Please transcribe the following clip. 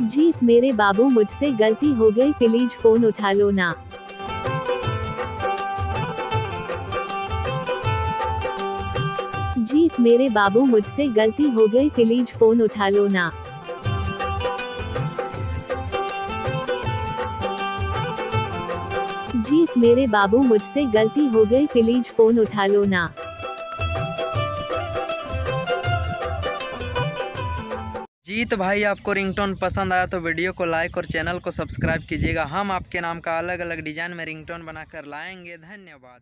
जीत मेरे बाबू मुझसे गलती हो गई प्लीज फोन उठा लो ना। जीत मेरे बाबू मुझसे गलती हो गई प्लीज फोन उठा लो ना। जीत मेरे बाबू मुझसे गलती हो गई प्लीज फोन उठा लो ना। जीत भाई, आपको रिंगटोन पसंद आया तो वीडियो को लाइक और चैनल को सब्सक्राइब कीजिएगा। हम आपके नाम का अलग अलग डिजाइन में रिंगटोन बनाकर लाएंगे। धन्यवाद।